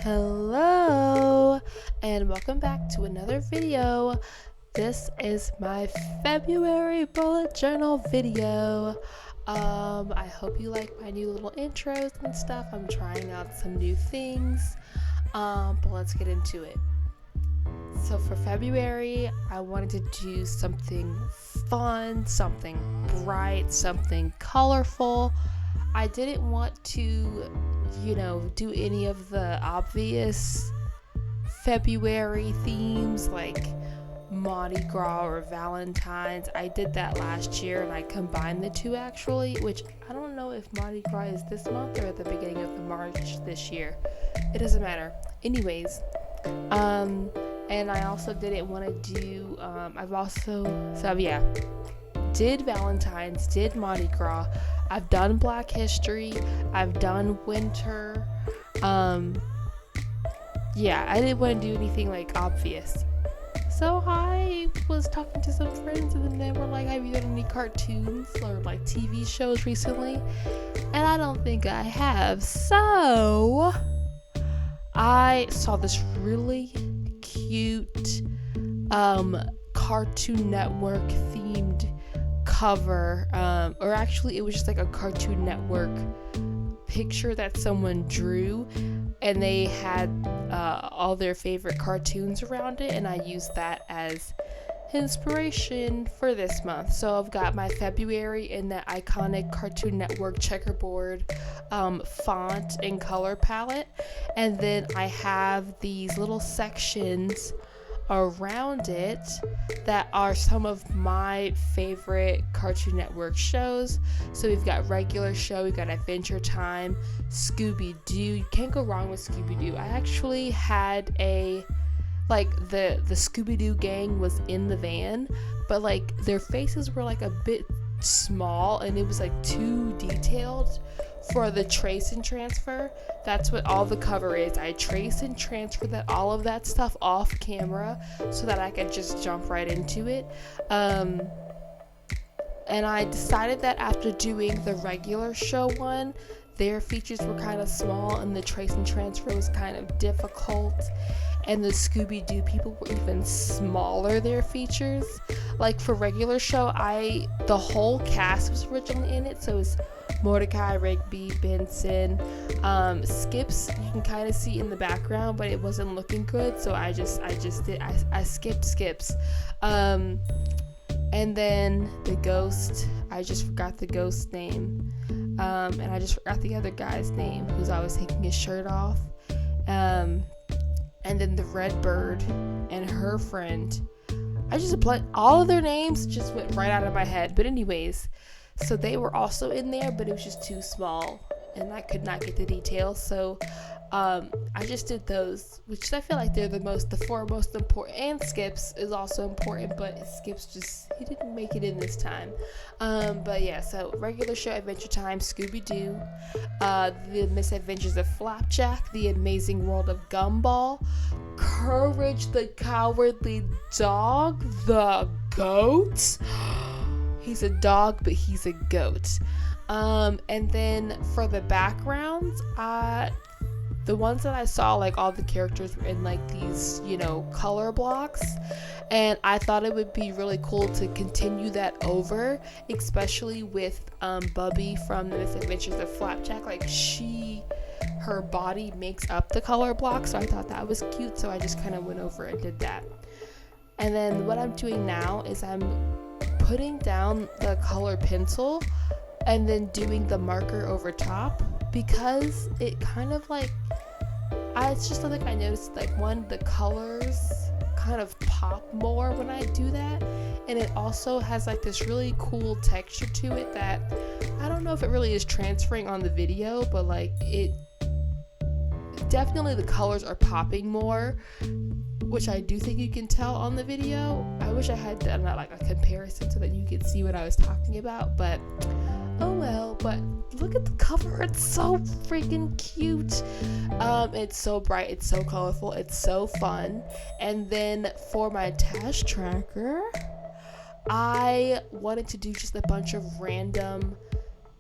Hello and welcome back to another video. This is my February bullet journal video. I hope you like my new little intros and stuff. I'm trying out some new things, but let's get into it. So for February, I wanted to do something fun, something bright, something colorful. I didn't want to, do any of the obvious February themes like Mardi Gras or Valentine's. I did that last year and I combined the two actually, which I don't know if Mardi Gras is this month or at the beginning of March this year. It doesn't matter. Anyways, and I also didn't want to do, did Valentine's, did Mardi Gras. I've done Black History, I've done Winter. I didn't want to do anything like obvious. So I was talking to some friends and then they were like, have you done any cartoons or like TV shows recently? And I don't think I have. So I saw this really cute Cartoon Network themed cover, or actually it was just like a Cartoon Network picture that someone drew, and they had all their favorite cartoons around it, and I used that as inspiration for this month. So I've got my February in that iconic Cartoon Network checkerboard font and color palette, and then I have these little sections around it that are some of my favorite Cartoon Network shows. So we've got regular show, we've got Adventure Time, Scooby-Doo. You can't go wrong with Scooby-Doo. I actually had the Scooby-Doo gang was in the van, but like their faces were like a bit small and it was like too detailed for the trace and transfer. That's what all the cover is. I trace and transfer all of that stuff off camera so that I could just jump right into it. And I decided that after doing the regular show one, their features were kind of small and the trace and transfer was kind of difficult. And the Scooby-Doo people were even smaller, their features. Like for regular show, the whole cast was originally in it, so it was Mordecai, Rigby, Benson, Skips. You can kind of see in the background, but it wasn't looking good, so I skipped Skips. And then the ghost, I just forgot the ghost name, and I just forgot the other guy's name who's always taking his shirt off. And then the red bird and her friend. All of their names just went right out of my head. But anyways, so they were also in there, but it was just too small and I could not get the details. So I just did those, which I feel like they're the four most important. And Skips is also important, but Skips he didn't make it in this time. But yeah, so regular show, Adventure Time, Scooby-Doo, The Misadventures of Flapjack, The Amazing World of Gumball, Courage the Cowardly Dog, the goat. He's a dog, but he's a goat. And then for the backgrounds, the ones that I saw, like all the characters were in like these, color blocks, and I thought it would be really cool to continue that over, especially with Bubby from The Misadventures of Flapjack. Like her body makes up the color block, so I thought that was cute, so I just kind of went over and did that. And then what I'm doing now is I'm putting down the color pencil and then doing the marker over top, because it kind of like, it's just something I noticed, like the colors kind of pop more when I do that, and it also has like this really cool texture to it that I don't know if it really is transferring on the video, but like it definitely, the colors are popping more, which I do think you can tell on the video. I wish I had done like a comparison so that you could see what I was talking about, but oh well. But look at the cover, it's so freaking cute. It's so bright, it's so colorful, it's so fun. And then for my task tracker, I wanted to do just a bunch of random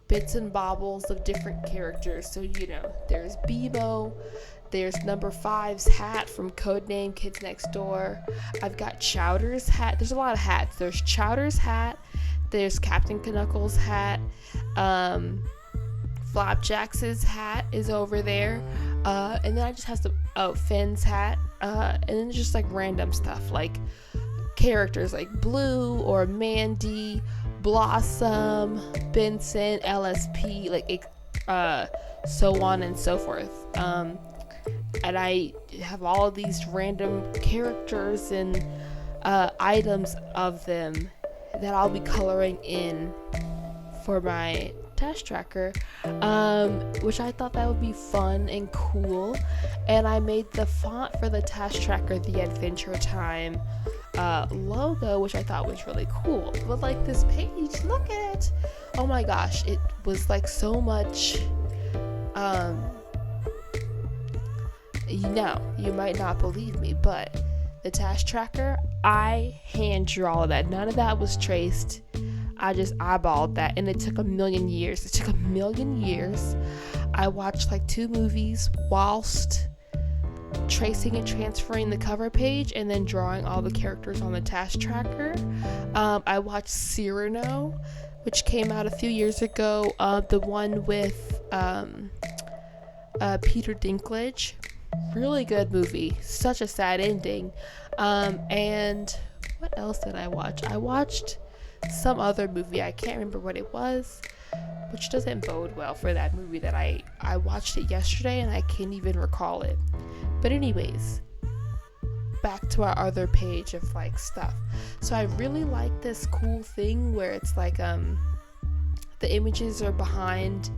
bits and bobbles of different characters. So there's BuJo, There's number 5's hat from Codename Kids Next Door. I've got Chowder's hat. There's a lot of hats. There's Chowder's hat. There's Captain Knuckles' hat. Flapjack's hat is over there. And then I just have some, Finn's hat. And then just like random stuff like characters like Blue or Mandy, Blossom, Benson, LSP, like so on and so forth. And I have all of these random characters and items of them that I'll be coloring in for my task tracker, which I thought that would be fun and cool. And I made the font for the task tracker the Adventure Time logo, which I thought was really cool. But like this page, look at it. Oh my gosh, it was like so much. You might not believe me, but the task tracker, I hand drew all of that. None of that was traced. I just eyeballed that, and it took a million years. I watched like 2 movies whilst tracing and transferring the cover page and then drawing all the characters on the task tracker. I watched Cyrano, which came out a few years ago, the one with Peter Dinklage. Really good movie. Such a sad ending. And what else did I watch? I watched some other movie. I can't remember what it was, which doesn't bode well for that movie that I watched it yesterday and I can't even recall it. But anyways, back to our other page of like stuff. So I really like this cool thing where it's like the images are behind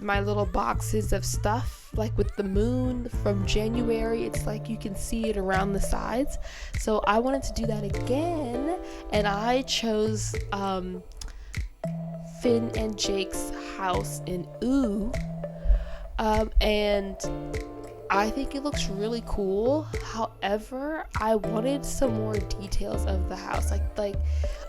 my little boxes of stuff, like with the moon from January. It's like you can see it around the sides. So I wanted to do that again, and I chose Finn and Jake's house in Ooh, and I think it looks really cool. However, I wanted some more details of the house. Like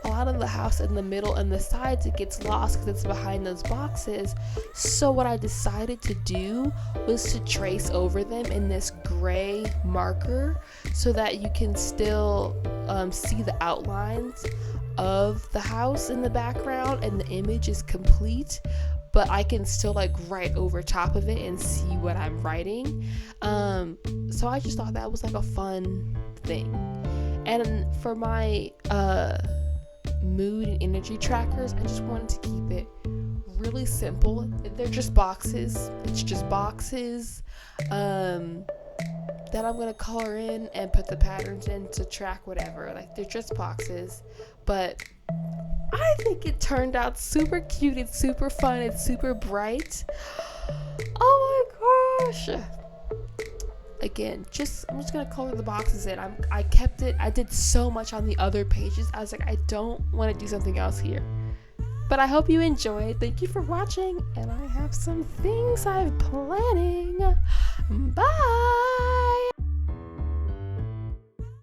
a lot of the house in the middle and the sides, it gets lost because it's behind those boxes. So what I decided to do was to trace over them in this gray marker so that you can still see the outlines of the house in the background and the image is complete, but I can still like write over top of it and see what I'm writing. So I just thought that was like a fun thing. And for my mood and energy trackers, I just wanted to keep it really simple. They're just boxes. It's just boxes that I'm gonna color in and put the patterns in to track whatever. Like they're just boxes, but I think it turned out super cute. It's super fun. It's super bright. Oh my gosh. Again, I'm just gonna color the boxes in. I kept it. I did so much on the other pages. I was like, I don't want to do something else here. But I hope you enjoyed. Thank you for watching, and I have some things I'm planning. Bye.